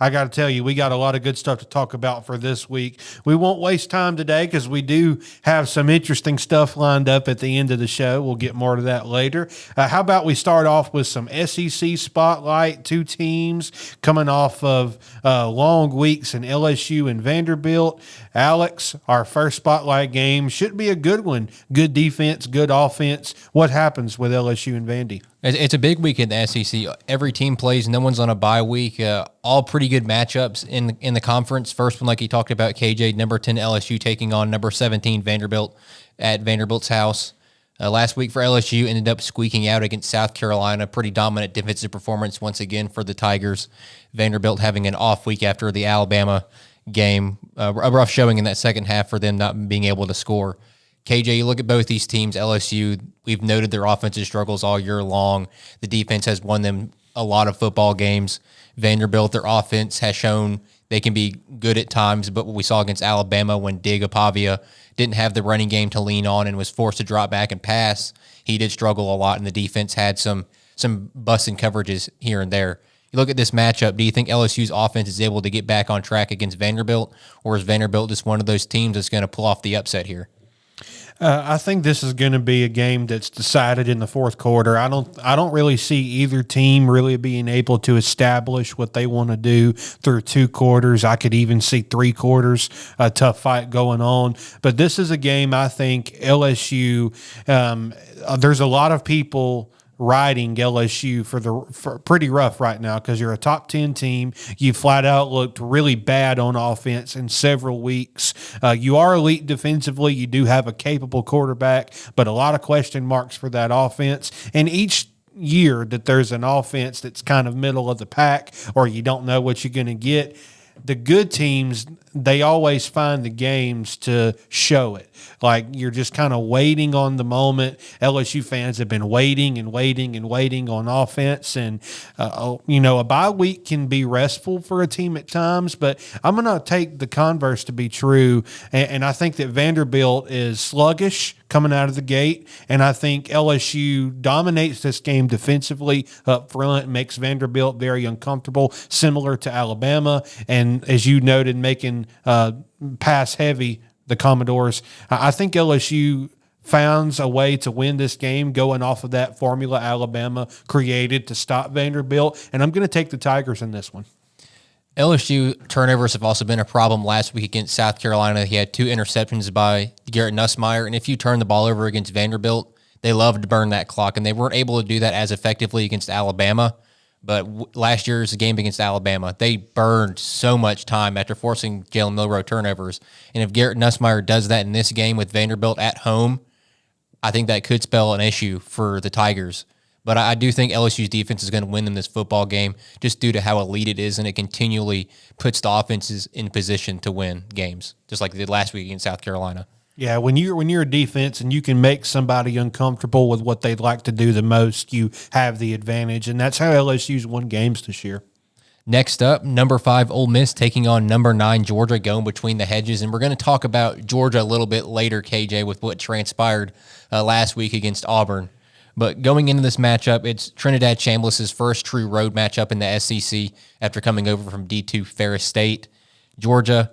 I got to tell you, we got a lot of good stuff to talk about for this week. We won't waste time today because we do have some interesting stuff lined up at the end of the show. We'll get more to that later. How about we start off with some SEC spotlight, two teams coming off of long weeks in LSU and Vanderbilt. Alex, our first spotlight game should be a good one. Good defense, good offense. What happens with LSU and Vandy? It's a big week in the SEC. Every team plays. No one's on a bye week. All pretty good matchups in the conference. First one, like you talked about, KJ, number 10 LSU taking on number 17 Vanderbilt at Vanderbilt's house. Last week for LSU ended up squeaking out against South Carolina. Pretty dominant defensive performance once again for the Tigers. Vanderbilt having an off week after the Alabama game. A rough showing in that second half for them not being able to score. KJ, you look at both these teams, LSU, we've noted their offensive struggles all year long. The defense has won them a lot of football games. Vanderbilt, their offense has shown they can be good at times, but what we saw against Alabama when Dig Pavia didn't have the running game to lean on and was forced to drop back and pass, he did struggle a lot, and the defense had some busting coverages here and there. You look at this matchup, do you think LSU's offense is able to get back on track against Vanderbilt, or is Vanderbilt just one of those teams that's going to pull off the upset here? I think this is going to be a game that's decided in the fourth quarter. I don't really see either team really being able to establish what they want to do through two quarters. I could even see three quarters, a tough fight going on. But this is a game I think LSU, there's a lot of people riding LSU for pretty rough right now because you're a top 10 team. You flat out looked really bad on offense in several weeks. You are elite defensively. You do have a capable quarterback, but a lot of question marks for that offense. And each year that there's an offense that's kind of middle of the pack or you don't know what you're going to get, the good teams, they always find the games to show it. Like you're just kind of waiting on the moment. LSU fans have been waiting and waiting and waiting on offense. And, a bye week can be restful for a team at times, but I'm going to take the converse to be true. And I think that Vanderbilt is sluggish coming out of the gate. And I think LSU dominates this game defensively up front, makes Vanderbilt very uncomfortable, similar to Alabama. And as you noted, making pass heavy, the Commodores. I think LSU found a way to win this game going off of that formula Alabama created to stop Vanderbilt, and I'm going to take the Tigers in this one. LSU turnovers have also been a problem last week against South Carolina. He had 2 interceptions by Garrett Nussmeier, and if you turn the ball over against Vanderbilt, they love to burn that clock, and they weren't able to do that as effectively against Alabama. But last year's game against Alabama, they burned so much time after forcing Jalen Milroe turnovers. And if Garrett Nussmeier does that in this game with Vanderbilt at home, I think that could spell an issue for the Tigers. But I do think LSU's defense is going to win them this football game just due to how elite it is, and it continually puts the offenses in position to win games, just like they did last week against South Carolina. Yeah, when you're a defense and you can make somebody uncomfortable with what they'd like to do the most, you have the advantage, and that's how LSU's won games this year. Next up, number 5 Ole Miss taking on number 9 Georgia, going between the hedges, and we're going to talk about Georgia a little bit later, KJ, with what transpired last week against Auburn. But going into this matchup, it's Trinidad Chambliss' first true road matchup in the SEC after coming over from D2 Ferris State. Georgia,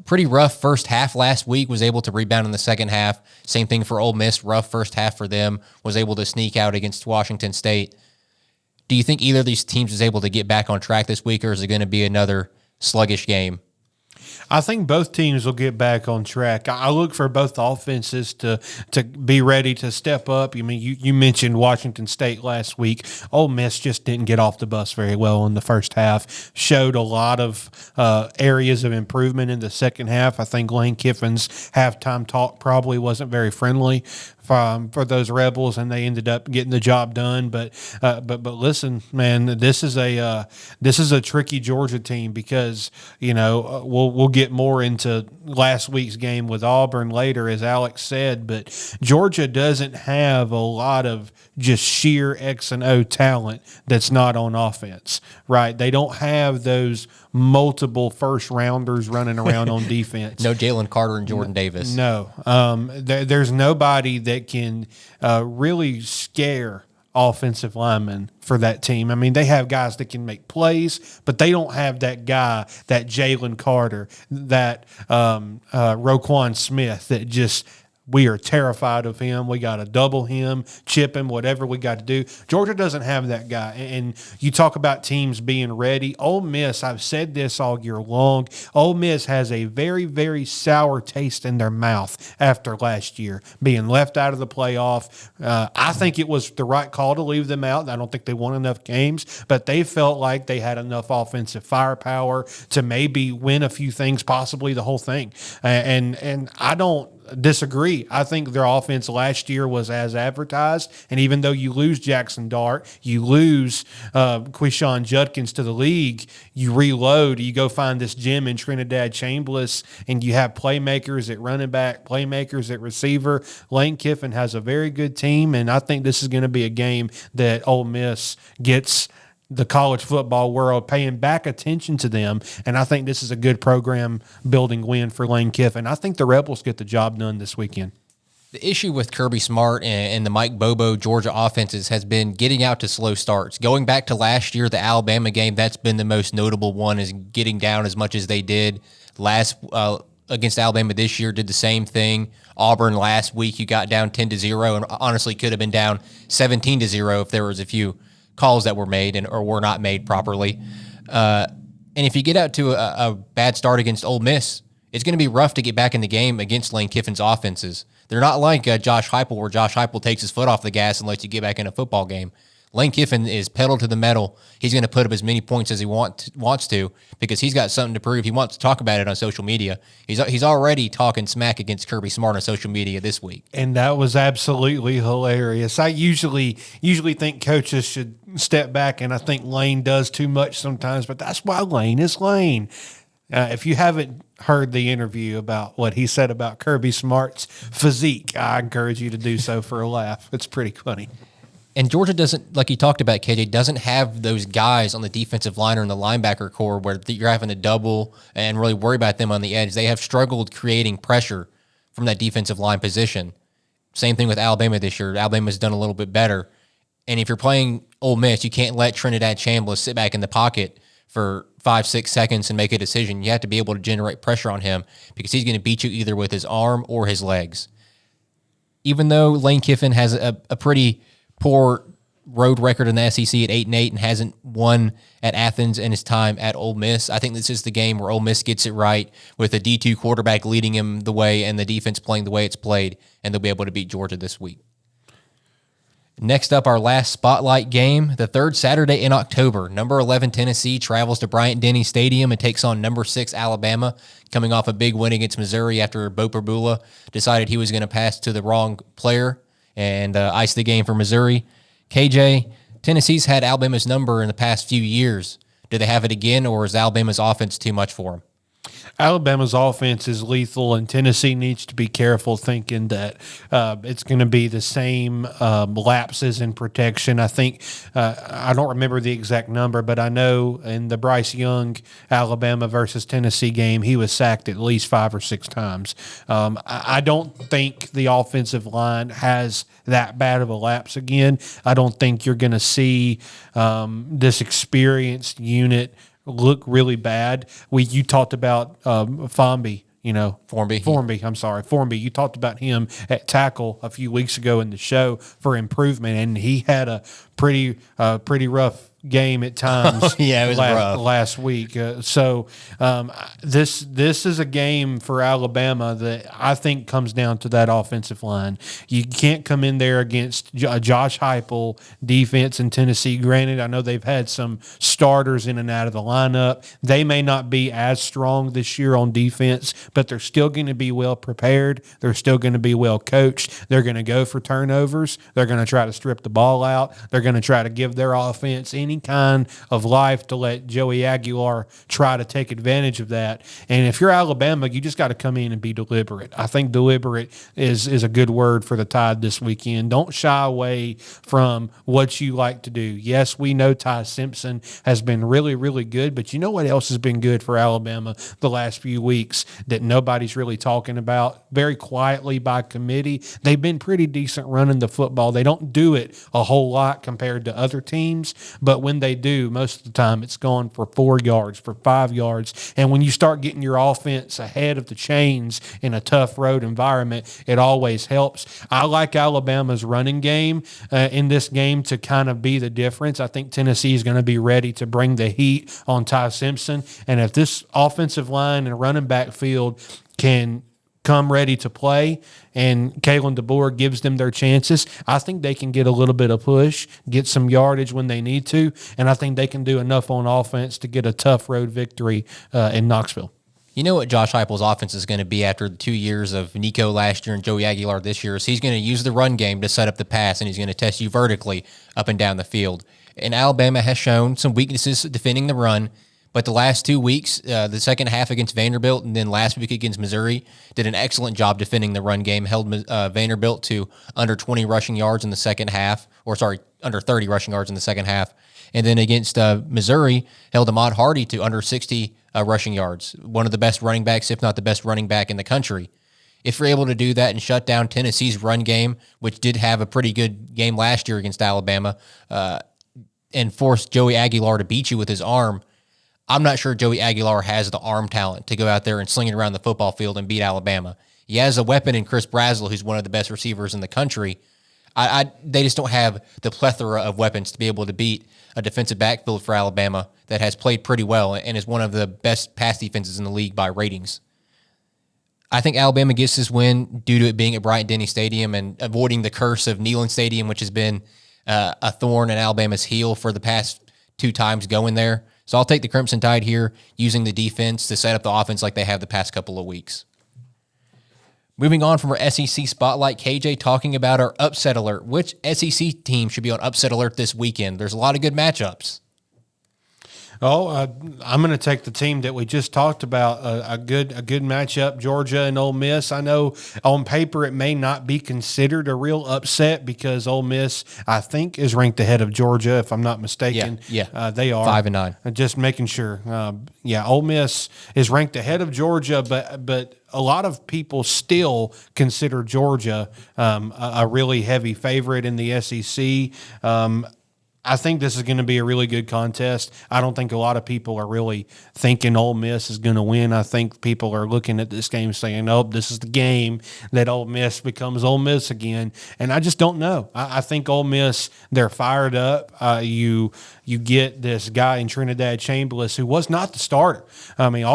pretty rough first half last week, was able to rebound in the second half. Same thing for Ole Miss, rough first half for them, was able to sneak out against Washington State. Do you think either of these teams is able to get back on track this week, or is it going to be another sluggish game? I think both teams will get back on track. I look for both offenses to be ready to step up. I mean, you mentioned Washington State last week. Ole Miss just didn't get off the bus very well in the first half. Showed a lot of areas of improvement in the second half. I think Lane Kiffin's halftime talk probably wasn't very friendly for those Rebels, and they ended up getting the job done. But listen, man, this is a tricky Georgia team because we'll get more into last week's game with Auburn later, as Alex said. But Georgia doesn't have a lot of just sheer X and O talent that's not on offense, right? They don't have those multiple first rounders running around on defense. No Jalen Carter and Jordan Davis. No. There's nobody that can really scare offensive linemen for that team. I mean, they have guys that can make plays, but they don't have that guy, that Jalen Carter, that Roquan Smith that just – we are terrified of him. We got to double him, chip him, whatever we got to do. Georgia doesn't have that guy. And you talk about teams being ready. Ole Miss, I've said this all year long, Ole Miss has a very, very sour taste in their mouth after last year, being left out of the playoff. I think it was the right call to leave them out. I don't think they won enough games, but they felt like they had enough offensive firepower to maybe win a few things, possibly the whole thing. And I don't disagree. I think their offense last year was as advertised, and even though you lose Jackson Dart, you lose Quishon Judkins to the league, you reload, you go find this gem in Trinidad Chambliss, and you have playmakers at running back, playmakers at receiver. Lane Kiffin has a very good team, and I think this is going to be a game that Ole Miss gets the college football world paying back attention to them, and I think this is a good program building win for Lane Kiffin. I think the Rebels get the job done this weekend. The issue with Kirby Smart and the Mike Bobo Georgia offenses has been getting out to slow starts. Going back to last year, the Alabama game, that's been the most notable one, is getting down as much as they did last against Alabama. This year did the same thing. Auburn last week, you got down 10-0, and honestly could have been down 17-0 if there was a few calls that were made or were not made properly. And if you get out to a bad start against Ole Miss, it's going to be rough to get back in the game against Lane Kiffin's offenses. They're not like Josh Heupel, where Josh Heupel takes his foot off the gas and lets you get back in a football game. Lane Kiffin is pedal to the metal. He's going to put up as many points as he wants to because he's got something to prove. He wants to talk about it on social media. He's already talking smack against Kirby Smart on social media this week. And that was absolutely hilarious. I usually think coaches should step back, and I think Lane does too much sometimes, but that's why Lane is Lane. If you haven't heard the interview about what he said about Kirby Smart's physique, I encourage you to do so for a laugh. It's pretty funny. And Georgia doesn't, like you talked about, KJ, doesn't have those guys on the defensive line or in the linebacker core where you're having to double and really worry about them on the edge. They have struggled creating pressure from that defensive line position. Same thing with Alabama this year. Alabama's done a little bit better. And if you're playing Ole Miss, you can't let Trinidad Chambliss sit back in the pocket for 5-6 seconds and make a decision. You have to be able to generate pressure on him because he's going to beat you either with his arm or his legs. Even though Lane Kiffin has a pretty poor road record in the SEC at 8-8 and hasn't won at Athens in his time at Ole Miss, I think this is the game where Ole Miss gets it right with a D2 quarterback leading him the way and the defense playing the way it's played, and they'll be able to beat Georgia this week. Next up, our last spotlight game, the third Saturday in October. Number 11 Tennessee travels to Bryant-Denny Stadium and takes on number 6 Alabama, coming off a big win against Missouri after Bo Perbula decided he was going to pass to the wrong player and ice the game for Missouri. KJ, Tennessee's had Alabama's number in the past few years. Do they have it again, or is Alabama's offense too much for them? Alabama's offense is lethal, and Tennessee needs to be careful thinking that it's going to be the same lapses in protection. I think I don't remember the exact number, but I know in the Bryce Young Alabama versus Tennessee game, he was sacked at least 5 or 6 times. I don't think the offensive line has that bad of a lapse again. I don't think you're going to see this experienced unit look really bad. You talked about Formby. Formby. You talked about him at tackle a few weeks ago in the show for improvement, and he had a pretty rough game at times. It was rough last week. This is a game for Alabama that I think comes down to that offensive line. You can't come in there against Josh Heupel defense in Tennessee. Granted, I know they've had some starters in and out of the lineup. They may not be as strong this year on defense, but they're still going to be well prepared. They're still going to be well coached. They're going to go for turnovers. They're going to try to strip the ball out. They're going to try to give their offense any any kind of life to let Joey Aguilar try to take advantage of that. And if you're Alabama, you just got to come in and be deliberate. I think deliberate is a good word for the Tide this weekend. Don't shy away from what you like to do. Yes, we know Ty Simpson has been really, really good, but you know what else has been good for Alabama the last few weeks that nobody's really talking about? Very quietly by committee, they've been pretty decent running the football. They don't do it a whole lot compared to other teams, but when they do, most of the time it's gone for 4 yards, for 5 yards. And when you start getting your offense ahead of the chains in a tough road environment, it always helps. I like Alabama's running game in this game to kind of be the difference. I think Tennessee is going to be ready to bring the heat on Ty Simpson. And if this offensive line and running back field can come ready to play and Kalen DeBoer gives them their chances, I think they can get a little bit of push, get some yardage when they need to, and I think they can do enough on offense to get a tough road victory in Knoxville. You know what Josh Heupel's offense is going to be after the 2 years of Nico last year and Joey Aguilar this year is he's going to use the run game to set up the pass, and he's going to test you vertically up and down the field. And Alabama has shown some weaknesses defending the run, but the last 2 weeks, the second half against Vanderbilt and then last week against Missouri, did an excellent job defending the run game, held Vanderbilt to under 20 rushing yards in the second half, under 30 rushing yards in the second half. And then against Missouri, held Ahmad Hardy to under 60 rushing yards, one of the best running backs, if not the best running back in the country. If you're able to do that and shut down Tennessee's run game, which did have a pretty good game last year against Alabama, and force Joey Aguilar to beat you with his arm, I'm not sure Joey Aguilar has the arm talent to go out there and sling it around the football field and beat Alabama. He has a weapon in Chris Brazzell, who's one of the best receivers in the country. They just don't have the plethora of weapons to be able to beat a defensive backfield for Alabama that has played pretty well and is one of the best pass defenses in the league by ratings. I think Alabama gets this win due to it being at Bryant-Denny Stadium and avoiding the curse of Neyland Stadium, which has been a thorn in Alabama's heel for the past 2 times going there. So I'll take the Crimson Tide here, using the defense to set up the offense like they have the past couple of weeks. Moving on from our SEC Spotlight, KJ talking about our upset alert. Which SEC team should be on upset alert this weekend? There's a lot of good matchups. I'm going to take the team that we just talked about, a good matchup, Georgia and Ole Miss. I know on paper it may not be considered a real upset because Ole Miss, I think, is ranked ahead of Georgia, if I'm not mistaken. Yeah. They are 5-9. Just making sure. Ole Miss is ranked ahead of Georgia, but a lot of people still consider Georgia a really heavy favorite in the SEC. I think this is going to be a really good contest. I don't think a lot of people are really thinking Ole Miss is going to win. I think people are looking at this game saying, oh, this is the game that Ole Miss becomes Ole Miss again. And I just don't know. I think Ole Miss, they're fired up. You get this guy in Trinidad Chambliss who was not the starter. I mean,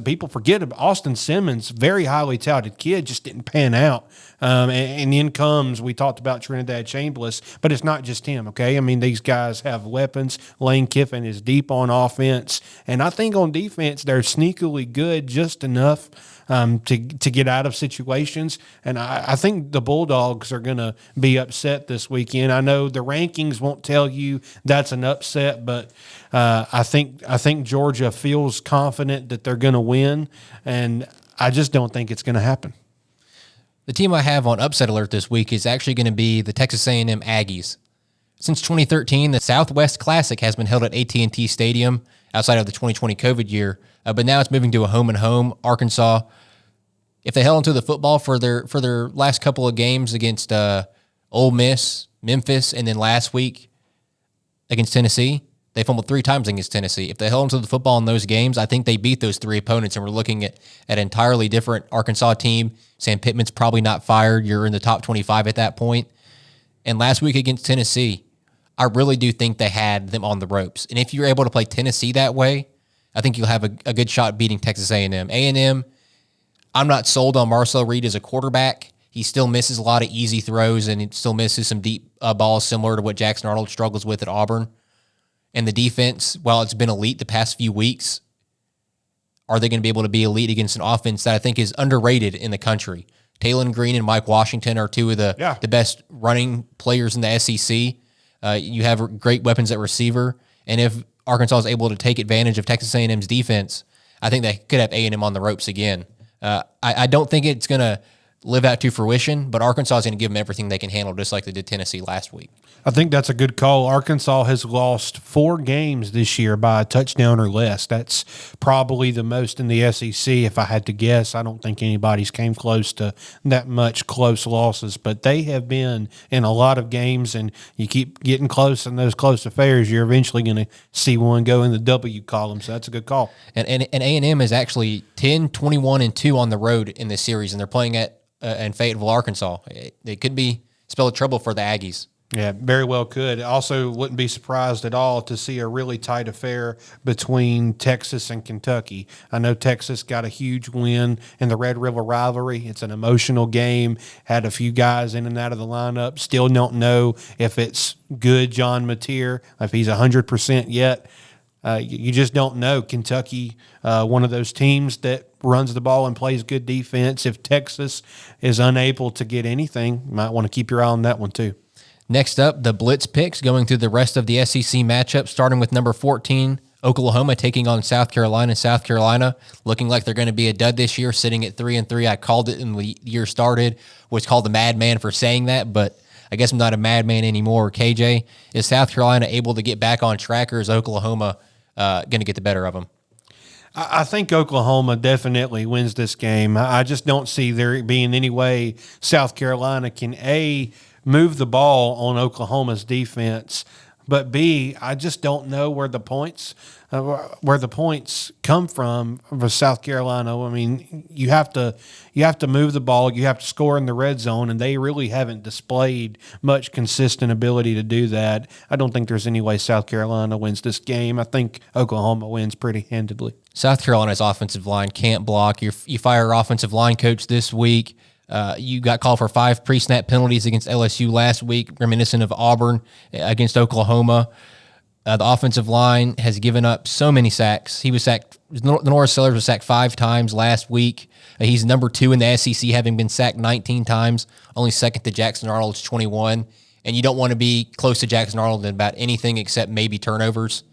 people forget about Austin Simmons, very highly touted kid, just didn't pan out. And in comes, we talked about Trinidad Chambliss, but it's not just him, okay? I mean, these guys have weapons. Lane Kiffin is deep on offense. And I think on defense, they're sneakily good just enough to get out of situations. And I think the Bulldogs are going to be upset this weekend. I know the rankings won't tell you that's an upset, but I think Georgia feels confident that they're going to win, and I just don't think it's going to happen. The team I have on upset alert this week is actually going to be the Texas A&M Aggies. Since 2013, the Southwest Classic has been held at AT&T Stadium outside of the 2020 COVID year, but now it's moving to a home-and-home, Arkansas. If they held onto the football for their last couple of games against Ole Miss, Memphis, and then last week against Tennessee, they fumbled 3 times against Tennessee. If they held onto the football in those games, I think they beat those 3 opponents, and we're looking at an entirely different Arkansas team. Sam Pittman's probably not fired. You're in the top 25 at that point. And last week against Tennessee, I really do think they had them on the ropes. And if you're able to play Tennessee that way, I think you'll have a good shot beating Texas A&M. A&M, I'm not sold on Marcel Reed as a quarterback. He still misses a lot of easy throws, and he still misses some deep balls similar to what Jackson Arnold struggles with at Auburn. And the defense, while it's been elite the past few weeks, are they going to be able to be elite against an offense that I think is underrated in the country? Taylon Green and Mike Washington are 2 of the best running players in the SEC. You have great weapons at receiver. And if Arkansas is able to take advantage of Texas A&M's defense, I think they could have A&M on the ropes again. I don't think it's going to live out to fruition, but Arkansas is going to give them everything they can handle, just like they did Tennessee last week. I think that's a good call. Arkansas has lost 4 games this year by a touchdown or less. That's probably the most in the SEC, if I had to guess. I don't think anybody's came close to that much close losses, but they have been in a lot of games, and you keep getting close in those close affairs, you're eventually going to see one go in the W column, so that's a good call. And A&M is actually 10, 21-2 on the road in this series, and they're playing at in Fayetteville, Arkansas. It could be spell of trouble for the Aggies. Yeah, very well could. Also, wouldn't be surprised at all to see a really tight affair between Texas and Kentucky. I know Texas got a huge win in the Red River rivalry. It's an emotional game. Had a few guys in and out of the lineup. Still don't know if it's good John Mateer, if he's 100% yet. You just don't know. Kentucky, one of those teams that runs the ball and plays good defense. If Texas is unable to get anything, you might want to keep your eye on that one too. Next up, the Blitz picks, going through the rest of the SEC matchups, starting with number 14, Oklahoma taking on South Carolina. South Carolina looking like they're going to be a dud this year, sitting at 3-3. I called it when the year started. Was called the madman for saying that, but I guess I'm not a madman anymore. KJ, is South Carolina able to get back on track, or is Oklahoma going to get the better of them? I think Oklahoma definitely wins this game. I just don't see there being any way South Carolina can, A, move the ball on Oklahoma's defense, but B, I just don't know where the points come from for South Carolina. I mean, you have to move the ball, you have to score in the red zone, and they really haven't displayed much consistent ability to do that. I don't think there's any way South Carolina wins this game. I think Oklahoma wins pretty handedly. South Carolina's offensive line can't block. You fire your offensive line coach this week. You got called for 5 pre-snap penalties against LSU last week, reminiscent of Auburn against Oklahoma. The offensive line has given up so many sacks. He was sacked. Norris Sellers was sacked 5 times last week. He's number 2 in the SEC, having been sacked 19 times, only second to Jackson Arnold's 21. And you don't want to be close to Jackson Arnold in about anything except maybe turnovers.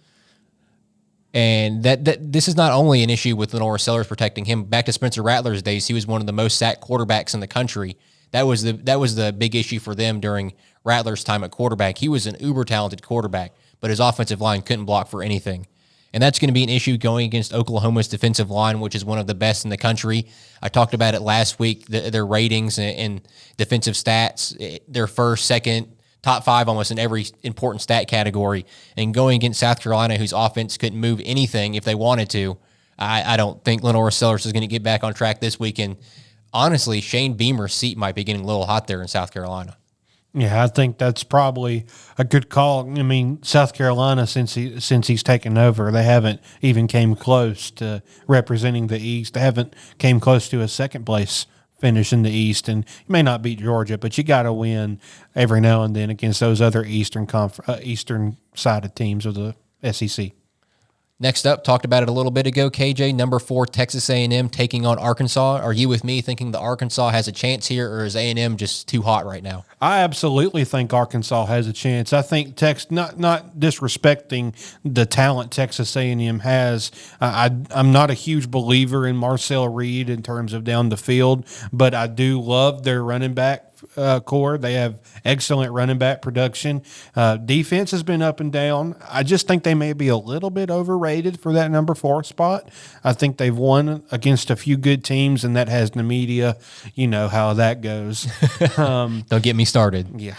And that this is not only an issue with Norris Sellers protecting him. Back to Spencer Rattler's days, he was one of the most sacked quarterbacks in the country. That was the big issue for them during Rattler's time at quarterback. He was an uber talented quarterback, but his offensive line couldn't block for anything. And that's going to be an issue going against Oklahoma's defensive line, which is one of the best in the country. I talked about it last week, their ratings and defensive stats, their first, second, top 5 almost in every important stat category. And going against South Carolina, whose offense couldn't move anything if they wanted to, I don't think Lenore Sellers is going to get back on track this weekend. Honestly, Shane Beamer's seat might be getting a little hot there in South Carolina. Yeah, I think that's probably a good call. I mean, South Carolina, since he's taken over, they haven't even came close to representing the East. They haven't came close to a second place finish in the East, and you may not beat Georgia, but you got to win every now and then against those other eastern sided teams of the SEC. Next up, talked about it a little bit ago, KJ, number 4, Texas A&M taking on Arkansas. Are you with me thinking that Arkansas has a chance here, or is A&M just too hot right now? I absolutely think Arkansas has a chance. I think not disrespecting the talent Texas A&M has. I'm not a huge believer in Marcel Reed in terms of down the field, but I do love their running back core. They have excellent running back production. Defense has been up and down. I just think they may be a little bit overrated for that number 4 spot. I think they've won against a few good teams, and that has the media. You know how that goes. Don't get me started. Yeah.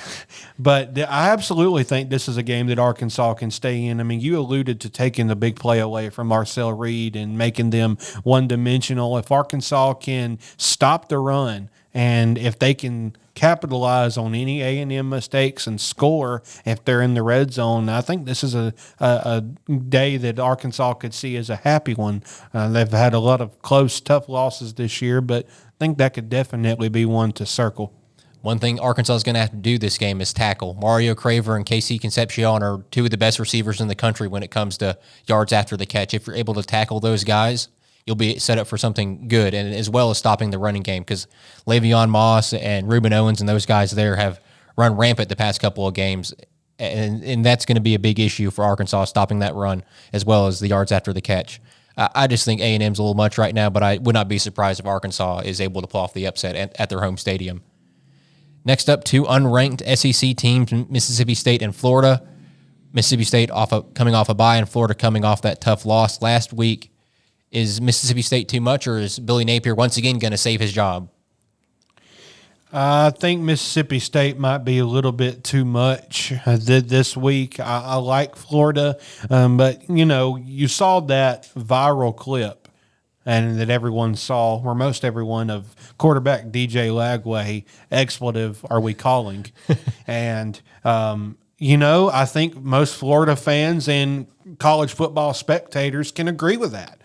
But I absolutely think this is a game that Arkansas can stay in. I mean, you alluded to taking the big play away from Marcel Reed and making them one-dimensional. If Arkansas can stop the run, and if they can capitalize on any A&M mistakes and score if they're in the red zone, I think this is a day that Arkansas could see as a happy one. They've had a lot of close, tough losses this year, but I think that could definitely be one to circle. One thing Arkansas is going to have to do this game is tackle. Mario Craver and KC Concepcion are 2 of the best receivers in the country when it comes to yards after the catch. If you're able to tackle those guys, you'll be set up for something good, and as well as stopping the running game, because Le'Veon Moss and Reuben Owens and those guys there have run rampant the past couple of games. and that's going to be a big issue for Arkansas, stopping that run as well as the yards after the catch. I just think A&M's a little much right now, but I would not be surprised if Arkansas is able to pull off the upset at their home stadium. Next up, two unranked SEC teams, Mississippi State and Florida. Mississippi State coming off a bye, and Florida coming off that tough loss last week. Is Mississippi State too much, or is Billy Napier once again going to save his job? I think Mississippi State might be a little bit too much this week. I like Florida, but, you saw that viral clip and that everyone saw, or most everyone, of quarterback DJ Lagway, expletive are we calling? And, I think most Florida fans and college football spectators can agree with that.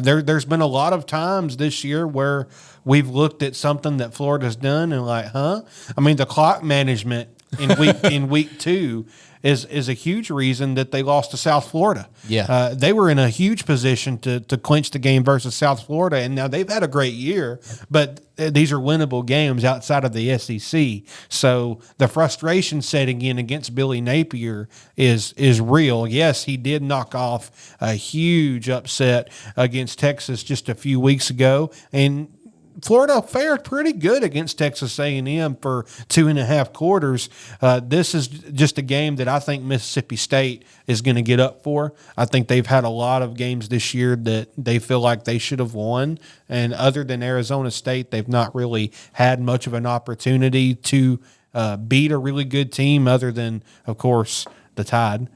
There's been a lot of times this year where we've looked at something that Florida's done and like, huh? I mean, the clock management in week 2 is a huge reason that they lost to South Florida. Yeah. They were in a huge position to clinch the game versus South Florida, and now they've had a great year, but these are winnable games outside of the SEC. So the frustration setting in against Billy Napier is real. Yes, he did knock off a huge upset against Texas just a few weeks ago, and Florida fared pretty good against Texas A&M for 2.5 quarters. This is just a game that I think Mississippi State is going to get up for. I think they've had a lot of games this year that they feel like they should have won. And other than Arizona State, they've not really had much of an opportunity to beat a really good team other than, of course, the Tide.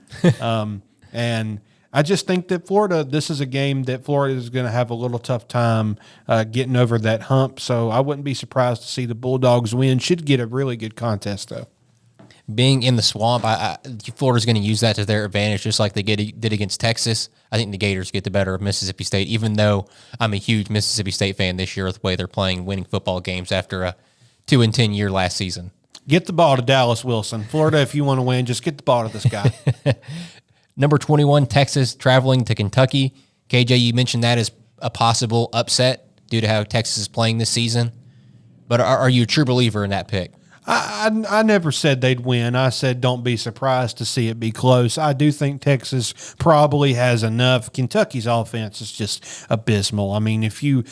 And I just think that this is a game that Florida is going to have a little tough time getting over that hump. So I wouldn't be surprised to see the Bulldogs win. Should get a really good contest, though. Being in the swamp, Florida's going to use that to their advantage, just like they did against Texas. I think the Gators get the better of Mississippi State, even though I'm a huge Mississippi State fan this year with the way they're playing winning football games after a 2-10 year last season. Get the ball to Dallas Wilson. Florida, if you want to win, just get the ball to this guy. Number 21, Texas traveling to Kentucky. KJ, you mentioned that as a possible upset due to how Texas is playing this season. But are you a true believer in that pick? I never said they'd win. I said don't be surprised to see it be close. I do think Texas probably has enough. Kentucky's offense is just abysmal. I mean, if you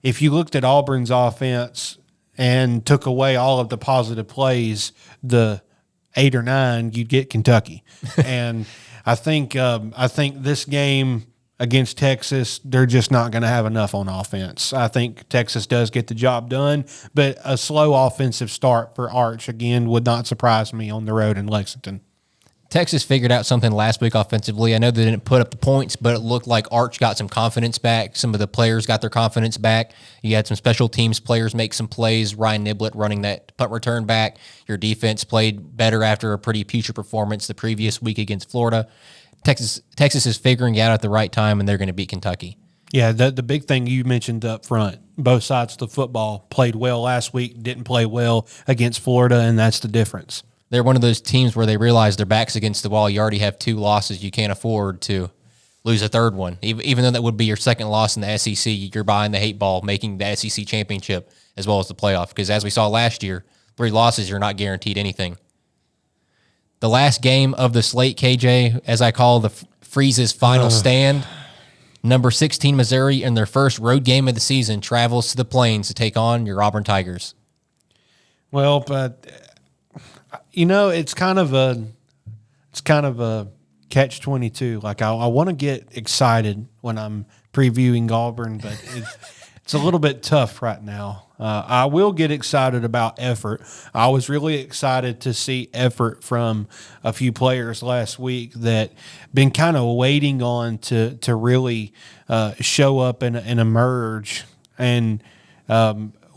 looked at Auburn's offense and took away all of the positive plays, the 8 or 9, you'd get Kentucky. And I think this game against Texas, they're just not going to have enough on offense. I think Texas does get the job done, but a slow offensive start for Arch, again, would not surprise me on the road in Lexington. Texas figured out something last week offensively. I know they didn't put up the points, but it looked like Arch got some confidence back. Some of the players got their confidence back. You had some special teams players make some plays. Ryan Niblett running that punt return back. Your defense played better after a pretty putrid performance the previous week against Florida. Texas is figuring it out at the right time, and they're going to beat Kentucky. Yeah, the big thing you mentioned up front, both sides of the football played well last week, didn't play well against Florida, and that's the difference. They're one of those teams where they realize their back's against the wall. You already have 2 losses. You can't afford to lose a third one. Even though that would be your second loss in the SEC, you're behind the 8 ball, making the SEC championship as well as the playoff. Because as we saw last year, 3 losses, you're not guaranteed anything. The last game of the slate, KJ, as I call the Freeze's final stand, number 16 Missouri, in their first road game of the season, travels to the Plains to take on your Auburn Tigers. Well, but it's kind of a catch-22. Like I want to get excited when I'm previewing Auburn, but it's a little bit tough right now. I will get excited about effort. I was really excited to see effort from a few players last week that been kind of waiting on to really show up and emerge. And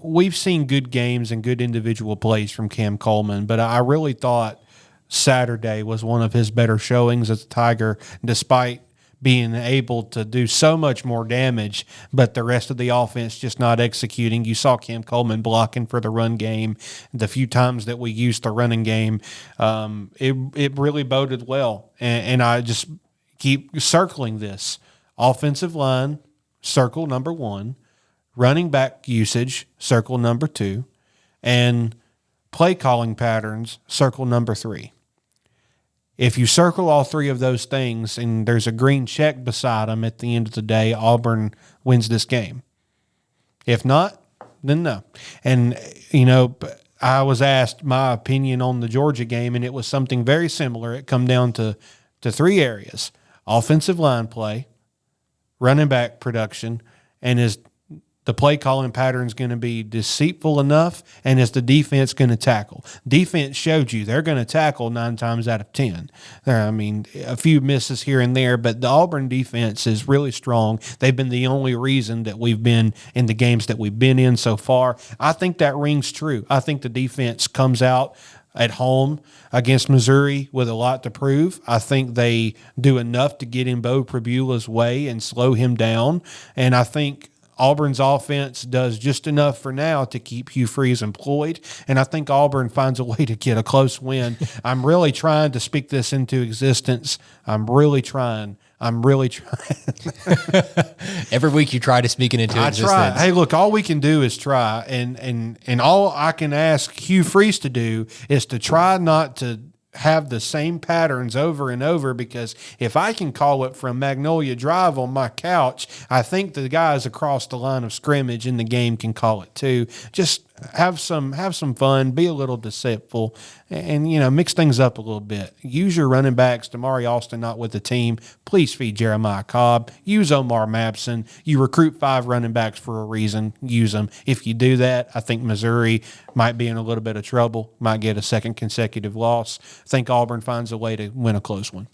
we've seen good games and good individual plays from Cam Coleman, but I really thought Saturday was one of his better showings as a Tiger, despite being able to do so much more damage, but the rest of the offense just not executing. You saw Cam Coleman blocking for the run game. The few times that we used the running game, it really boded well. And I just keep circling this. Offensive line, circle number 1. Running back usage, circle number 2. And play calling patterns, circle number 3. If you circle all three of those things and there's a green check beside them at the end of the day, Auburn wins this game. If not, then no. And, I was asked my opinion on the Georgia game, and it was something very similar. It come down to three areas: offensive line play, running back production, and is the play calling pattern is going to be deceitful enough, and is the defense going to tackle? Defense showed you they're going to tackle 9 times out of 10. A few misses here and there, but the Auburn defense is really strong. They've been the only reason that we've been in the games that we've been in so far. I think that rings true. I think the defense comes out at home against Missouri with a lot to prove. I think they do enough to get in Bo Pribula's way and slow him down, and I think Auburn's offense does just enough for now to keep Hugh Freeze employed, and I think Auburn finds a way to get a close win. I'm really trying to speak this into existence. I'm really trying. Every week you try to speak it into existence. I try. Hey, look, all we can do is try, and all I can ask Hugh Freeze to do is to try not to have the same patterns over and over, because if I can call it from Magnolia Drive on my couch, I think the guys across the line of scrimmage in the game can call it too. Just have some fun, be a little deceitful, and mix things up a little bit. Use your running backs. Damari Alston not with the team. Please feed Jeremiah Cobb. Use Omar Mabson. You recruit 5 running backs for a reason. Use them. If you do that, I think Missouri might be in a little bit of trouble. Might get a second consecutive loss. I think Auburn finds a way to win a close one.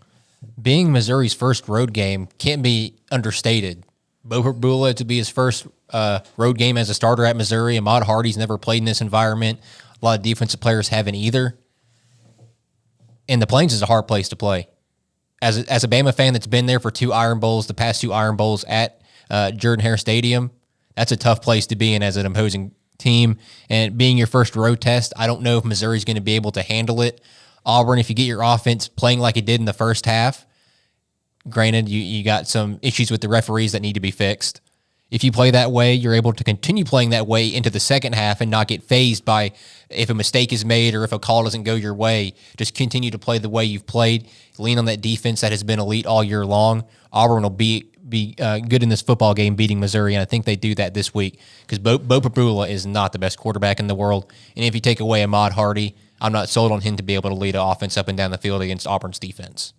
Being Missouri's first road game can't be understated. Bo Pribula to be his first road game as a starter at Missouri. Ahmad Hardy's never played in this environment. A lot of defensive players haven't either. And the Plains is a hard place to play. As a Bama fan that's been there for the past two Iron Bowls at Jordan-Hare Stadium, that's a tough place to be in as an opposing team. And being your first road test, I don't know if Missouri's going to be able to handle it. Auburn, if you get your offense playing like it did in the first half, granted, you got some issues with the referees that need to be fixed. If you play that way, you're able to continue playing that way into the second half and not get fazed by if a mistake is made or if a call doesn't go your way. Just continue to play the way you've played. Lean on that defense that has been elite all year long. Auburn will be good in this football game beating Missouri, and I think they do that this week because Bo Pribula is not the best quarterback in the world. And if you take away Ahmad Hardy, I'm not sold on him to be able to lead an offense up and down the field against Auburn's defense.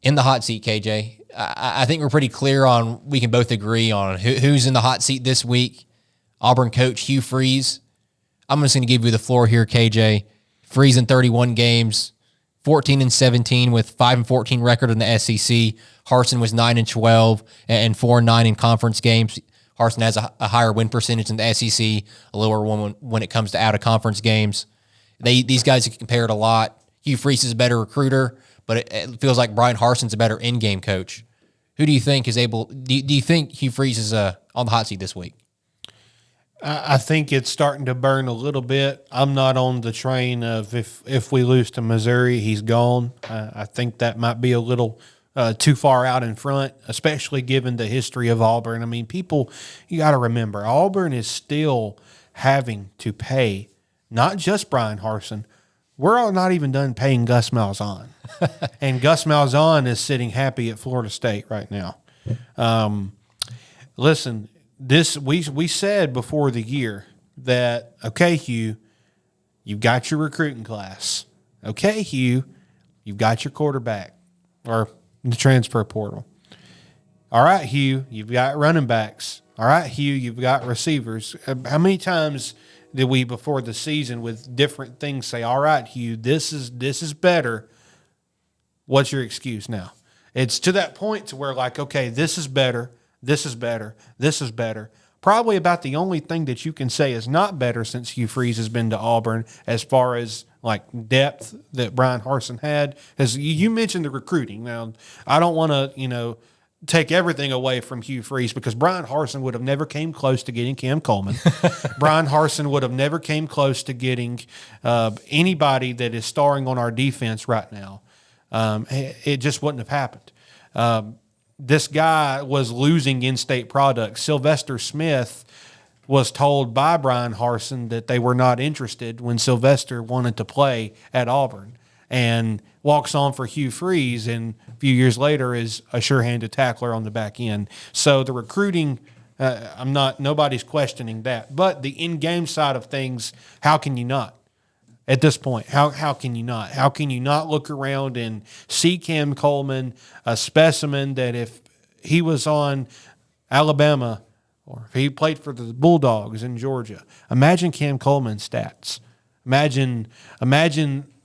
In the hot seat, KJ, I think we're pretty clear on, we can both agree on who's in the hot seat this week. Auburn coach Hugh Freeze. I'm just going to give you the floor here, KJ. Freeze in 31 games, 14-17 with 5-14 record in the SEC. Harsin was 9-12 and 4-9 in conference games. Harsin has a higher win percentage in the SEC, a lower one when it comes to out-of-conference games. These guys are compared a lot. Hugh Freeze is a better recruiter, but it feels like Brian Harsin's a better in-game coach. Who do you think is able? Do you think Hugh Freeze is on the hot seat this week? I think it's starting to burn a little bit. I'm not on the train of if we lose to Missouri, he's gone. I think that might be a little too far out in front, especially given the history of Auburn. I mean, you got to remember, Auburn is still having to pay not just Brian Harsin. We're all not even done paying Gus Malzahn. And Gus Malzahn is sitting happy at Florida State right now. Listen, we said before the year that, okay, Hugh, you've got your recruiting class. Okay, Hugh, you've got your quarterback or the transfer portal. All right, Hugh, you've got running backs. All right, Hugh, you've got receivers. How many times did we before the season with different things say, all right, Hugh, this is better. What's your excuse now? It's to that point to where like, okay, this is better. This is better. This is better. Probably about the only thing that you can say is not better since Hugh Freeze has been to Auburn as far as like depth that Brian Harsin had. As you mentioned the recruiting. Now, I don't want to, take everything away from Hugh Freeze because Brian Harsin would have never came close to getting Cam Coleman. Brian Harsin would have never came close to getting anybody that is starring on our defense right now. It just wouldn't have happened. This guy was losing in-state products. Sylvester Smith was told by Brian Harsin that they were not interested when Sylvester wanted to play at Auburn. and walks on for Hugh Freeze, and a few years later is a sure-handed tackler on the back end. So the recruiting, nobody's questioning that. But the in-game side of things, how can you not? At this point, how can you not? How can you not look around and see Cam Coleman, a specimen that if he was on Alabama or if he played for the Bulldogs in Georgia, imagine Cam Coleman's stats. Imagine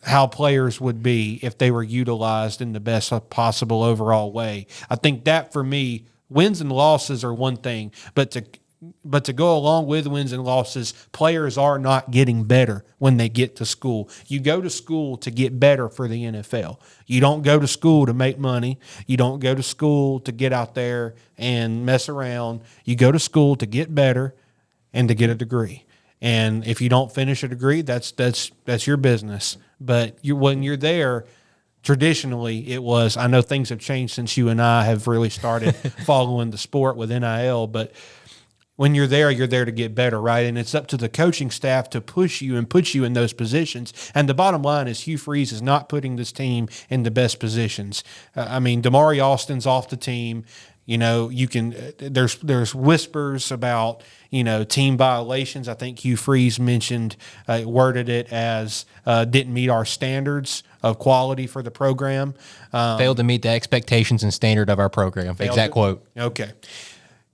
how players would be if they were utilized in the best possible overall way. I think that for me, wins and losses are one thing, but to go along with wins and losses, players are not getting better when they get to school. You go to school to get better for the NFL. You don't go to school to make money. You don't go to school to get out there and mess around. You go to school to get better and to get a degree. And if you don't finish a degree, that's your business. But when you're there, traditionally it was, I know things have changed since you and I have really started following the sport with NIL, but when you're there to get better, right? And it's up to the coaching staff to push you and put you in those positions. And the bottom line is Hugh Freeze is not putting this team in the best positions. Damari Alston's off the team. There's whispers about, team violations. I think Hugh Freeze worded it as didn't meet our standards of quality for the program. Failed to meet the expectations and standard of our program. Exact quote. Okay.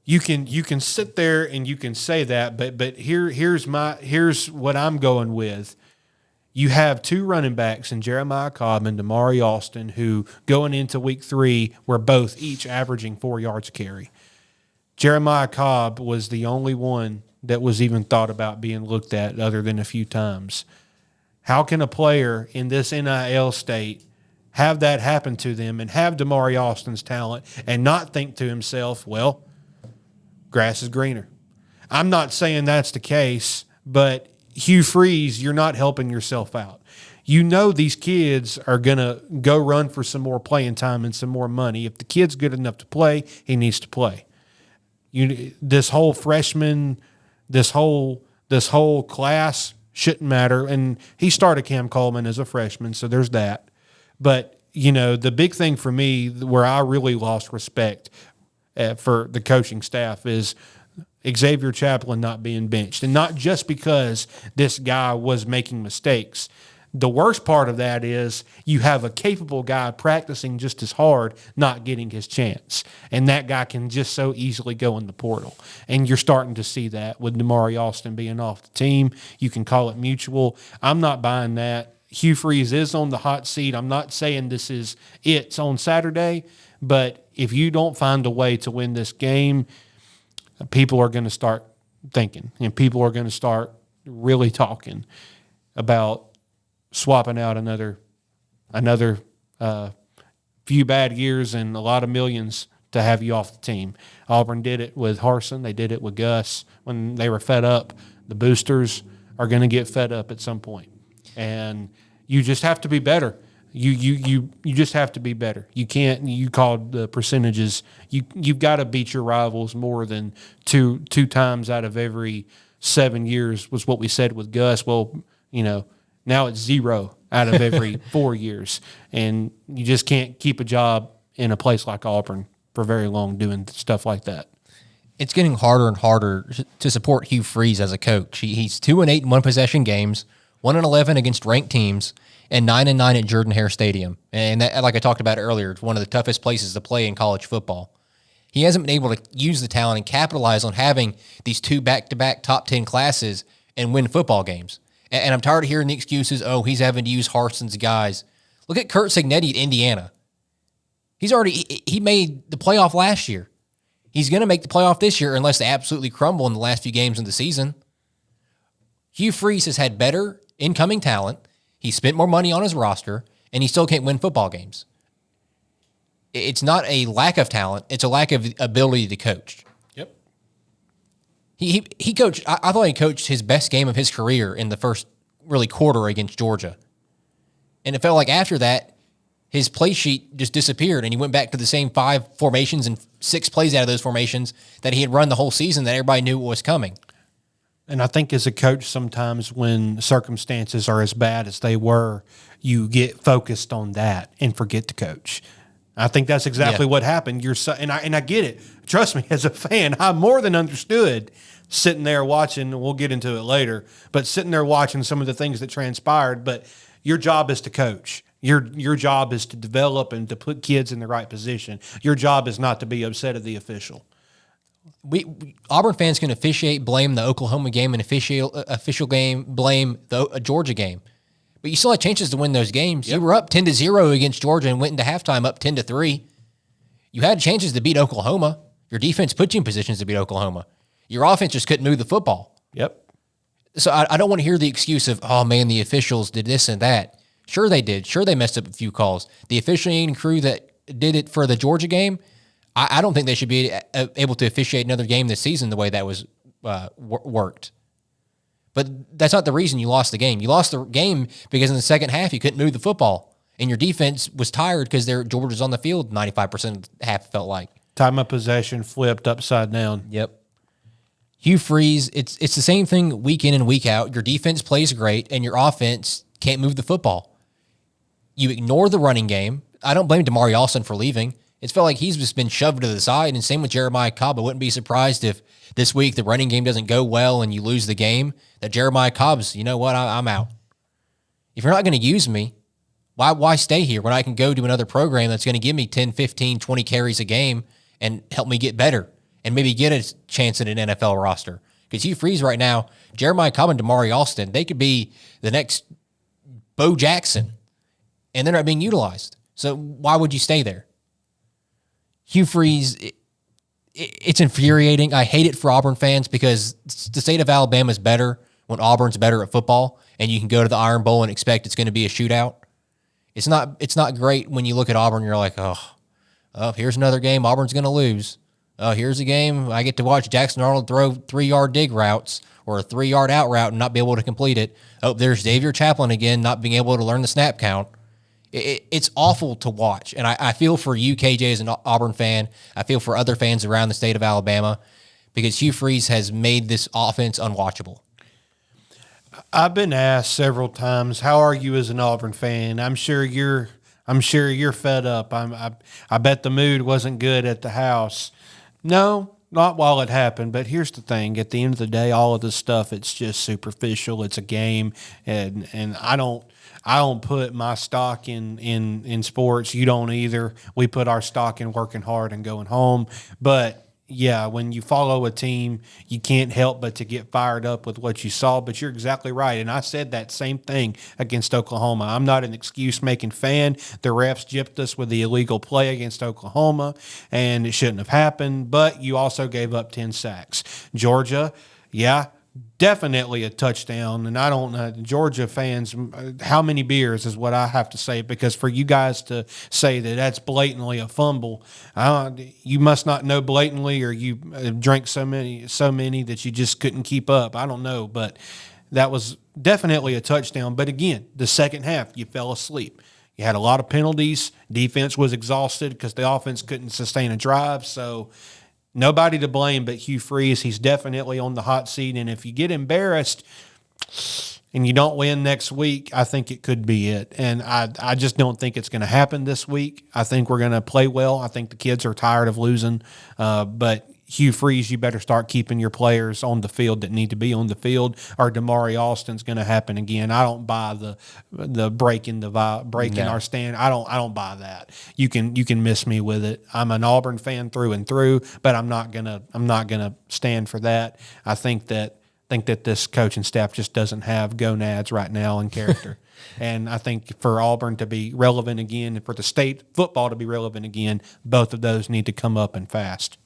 You can sit there and you can say that, but here's what I'm going with. You have two running backs in Jeremiah Cobb and Damari Alston who going into week 3 were both each averaging 4 yards a carry. Jeremiah Cobb was the only one that was even thought about being looked at other than a few times. How can a player in this NIL state have that happen to them and have Damari Alston's talent and not think to himself, well, grass is greener? I'm not saying that's the case, but Hugh Freeze, you're not helping yourself out. These kids are going to go run for some more playing time and some more money. If the kid's good enough to play, he needs to play. This whole freshman, this whole class shouldn't matter. And he started Cam Coleman as a freshman, so there's that. But, the big thing for me where I really lost respect for the coaching staff is Xavier Chaplin not being benched. And not just because this guy was making mistakes. The worst part of that is you have a capable guy practicing just as hard, not getting his chance. And that guy can just so easily go in the portal. And you're starting to see that with Damari Alston being off the team. You can call it mutual. I'm not buying that. Hugh Freeze is on the hot seat. I'm not saying it's on Saturday, but if you don't find a way to win this game, people are going to start thinking, and people are going to start really talking about swapping out another few bad years and a lot of millions to have you off the team. Auburn did it with Harsin. They did it with Gus when they were fed up. The boosters are going to get fed up at some point, and you just have to be better. You just have to be better. You can't. You called the percentages. You've got to beat your rivals more than two times out of every 7 years was what we said with Gus. Well, now it's 0 out of every 4 years, and you just can't keep a job in a place like Auburn for very long doing stuff like that. It's getting harder and harder to support Hugh Freeze as a coach. He's 2-8 in one possession games, 1-11 against ranked teams, and 9-9 at Jordan-Hare Stadium. And that, like I talked about earlier, it's one of the toughest places to play in college football. He hasn't been able to use the talent and capitalize on having these 2 back-to-back top 10 classes and win football games. And I'm tired of hearing the excuses, he's having to use Harsin's guys. Look at Kurt Cignetti at Indiana. He made the playoff last year. He's going to make the playoff this year unless they absolutely crumble in the last few games of the season. Hugh Freeze has had better incoming talent. He spent more money on his roster, and he still can't win football games. It's not a lack of talent. It's a lack of ability to coach. Yep. He coached. I thought he coached his best game of his career in the first really quarter against Georgia. And it felt like after that, his play sheet just disappeared, and he went back to the same 5 formations and 6 plays out of those formations that he had run the whole season that everybody knew what was coming. And I think as a coach, sometimes when circumstances are as bad as they were, you get focused on that and forget to coach. I think that's exactly what happened. And I get it. Trust me, as a fan, I more than understood sitting there watching. We'll get into it later, but sitting there watching some of the things that transpired. But your job is to coach. Your job is to develop and to put kids in the right position. Your job is not to be upset at the official. Auburn fans can officiate, blame the Oklahoma game, and official game, blame the Georgia game. But you still had chances to win those games. Yep. You were up 10-0 against Georgia and went into halftime up 10-3. You had chances to beat Oklahoma. Your defense put you in positions to beat Oklahoma. Your offense just couldn't move the football. Yep. So I don't want to hear the excuse of, oh, man, the officials did this and that. Sure they did. Sure they messed up a few calls. The officiating crew that did it for the Georgia game, I don't think they should be able to officiate another game this season the way that was worked. But that's not the reason you lost the game. You lost the game because in the second half you couldn't move the football, and your defense was tired because Georgia's on the field 95% of the half, felt like. Time of possession flipped upside down. Yep. Hugh Freeze, it's the same thing week in and week out. Your defense plays great, and your offense can't move the football. You ignore the running game. I don't blame Damari Alston for leaving. It's felt like he's just been shoved to the side, and same with Jeremiah Cobb. I wouldn't be surprised if this week the running game doesn't go well and you lose the game, that Jeremiah Cobb's, you know what, I'm out. If you're not going to use me, why stay here when I can go to another program that's going to give me 10, 15, 20 carries a game and help me get better and maybe get a chance at an NFL roster? Because Hugh Freeze right now, Jeremiah Cobb and Damari Alston, they could be the next Bo Jackson, and they're not being utilized. So why would you stay there? Hugh Freeze, it's infuriating. I hate it for Auburn fans because the state of Alabama is better when Auburn's better at football, and you can go to the Iron Bowl and expect it's going to be a shootout. It's not great when you look at Auburn and you're like, oh, here's another game Auburn's going to lose. Oh, here's a game I get to watch Jackson Arnold throw 3-yard dig routes or a 3-yard out route and not be able to complete it. Oh, there's Xavier Chaplin again, not being able to learn the snap count. It's awful to watch, and I feel for you, KJ, as an Auburn fan. I feel for other fans around the state of Alabama because Hugh Freeze has made this offense unwatchable. I've been asked several times, "How are you as an Auburn fan?" I'm sure you're fed up. I bet the mood wasn't good at the house. No, not while it happened. But here's the thing: at the end of the day, all of this stuff, it's just superficial. It's a game, and I don't put my stock in sports. You don't either. We put our stock in working hard and going home. But yeah, when you follow a team, you can't help but to get fired up with what you saw. But you're exactly right. And I said that same thing against Oklahoma. I'm not an excuse-making fan. The refs gypped us with the illegal play against Oklahoma, and it shouldn't have happened. But you also gave up 10 sacks. Georgia, yeah, definitely a touchdown. And I don't know, Georgia fans, how many beers is what I have to say, because for you guys to say that that's blatantly a fumble, you must not know blatantly, or you drank so many that you just couldn't keep up. I don't know, but that was definitely a touchdown. But again, the second half, you fell asleep. You had a lot of penalties. Defense was exhausted because the offense couldn't sustain a drive. So nobody to blame but Hugh Freeze. He's definitely on the hot seat. And if you get embarrassed and you don't win next week, I think it could be it. And I just don't think it's going to happen this week. I think we're going to play well. I think the kids are tired of losing. But Hugh Freeze, you better start keeping your players on the field that need to be on the field, or Damari Alston's going to happen again. I don't buy the breaking our stand. I don't buy that. You can miss me with it. I'm an Auburn fan through and through, but I'm not gonna stand for that. I think that this coaching staff just doesn't have gonads right now in character. And I think for Auburn to be relevant again, and for the state football to be relevant again, both of those need to come up and fast.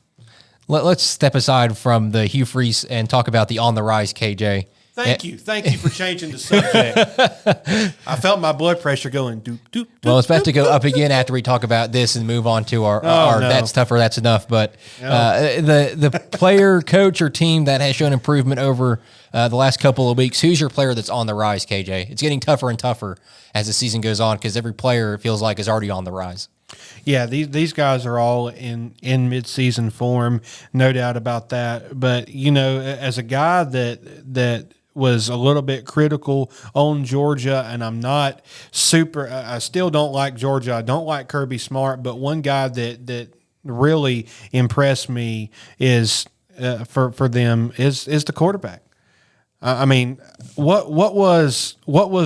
Let's step aside from the Hugh Freeze and talk about the on the rise KJ. Thank you for changing the subject. I felt my blood pressure going doop, doop, doop. Well, it's about to go up again after we talk about this and move on to our no. That's Tougher, That's Enough. But the player, coach, or team that has shown improvement over the last couple of weeks, who's your player that's on the rise, KJ? It's getting tougher and tougher as the season goes on because every player, it feels like, is already on the rise. Yeah, these guys are all in midseason form, no doubt about that. But as a guy that was a little bit critical on Georgia, and I'm not super. I still don't like Georgia. I don't like Kirby Smart, but one guy that really impressed me is for them is the quarterback. I mean, what was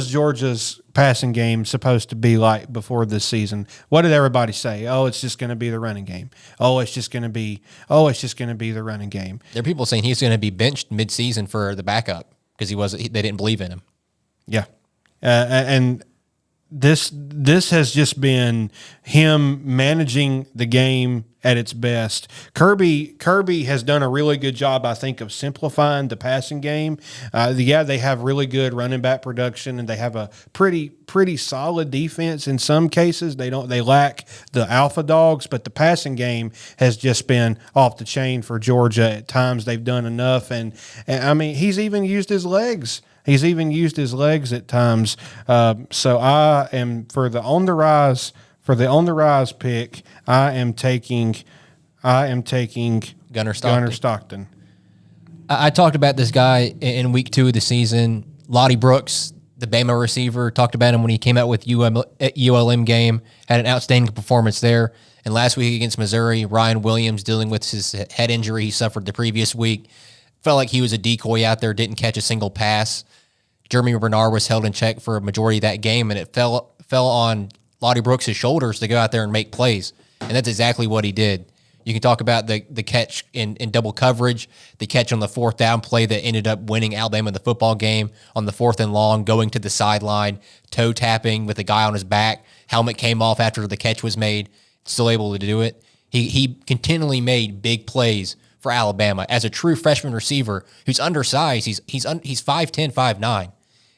Georgia's passing game supposed to be like before this season? What did everybody say? Oh, it's just going to be the running game. It's just going to be the running game. There are people saying he's going to be benched midseason for the backup because they didn't believe in him. Yeah, and this has just been him managing the game at its best. Kirby has done a really good job, I think, of simplifying the passing game. They have really good running back production, and they have a pretty solid defense in some cases. They lack the alpha dogs, but the passing game has just been off the chain for Georgia. At times they've done enough, and I mean, he's even used his legs. He's even used his legs at times. So I am for the on the rise pick. I am taking Gunnar Stockton. I talked about this guy in week 2 of the season. Lottie Brooks, the Bama receiver, talked about him when he came out with ULM game. Had an outstanding performance there. And last week against Missouri, Ryan Williams dealing with his head injury he suffered the previous week. Felt like he was a decoy out there, didn't catch a single pass. Jeremy Bernard was held in check for a majority of that game, and it fell on Lottie Brooks' shoulders to go out there and make plays. And that's exactly what he did. You can talk about the catch in double coverage, the catch on the 4th down play that ended up winning Alabama the football game on the 4th and long, going to the sideline, toe tapping with the guy on his back. Helmet came off after the catch was made, still able to do it. He continually made big plays for Alabama as a true freshman receiver who's undersized. He's 5'10", 5'9".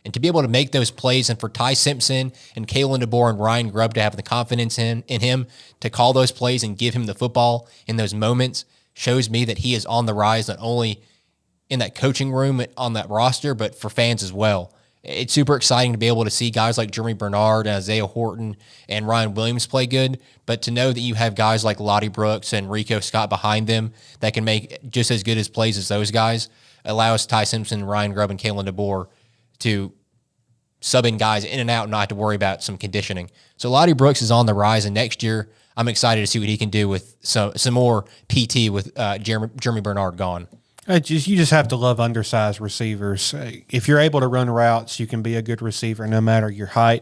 And to be able to make those plays, and for Ty Simpson and Kalen DeBoer and Ryan Grubb to have the confidence in him to call those plays and give him the football in those moments, shows me that he is on the rise, not only in that coaching room on that roster, but for fans as well. It's super exciting to be able to see guys like Jeremy Bernard and Isaiah Horton and Ryan Williams play good, but to know that you have guys like Lottie Brooks and Rico Scott behind them that can make just as good as plays as those guys allows Ty Simpson, Ryan Grubb, and Kalen DeBoer to sub in guys in and out and not have to worry about some conditioning. So Lottie Brooks is on the rise, and next year I'm excited to see what he can do with some more PT with Jeremy Bernard gone. You just have to love undersized receivers. If you're able to run routes, you can be a good receiver no matter your height.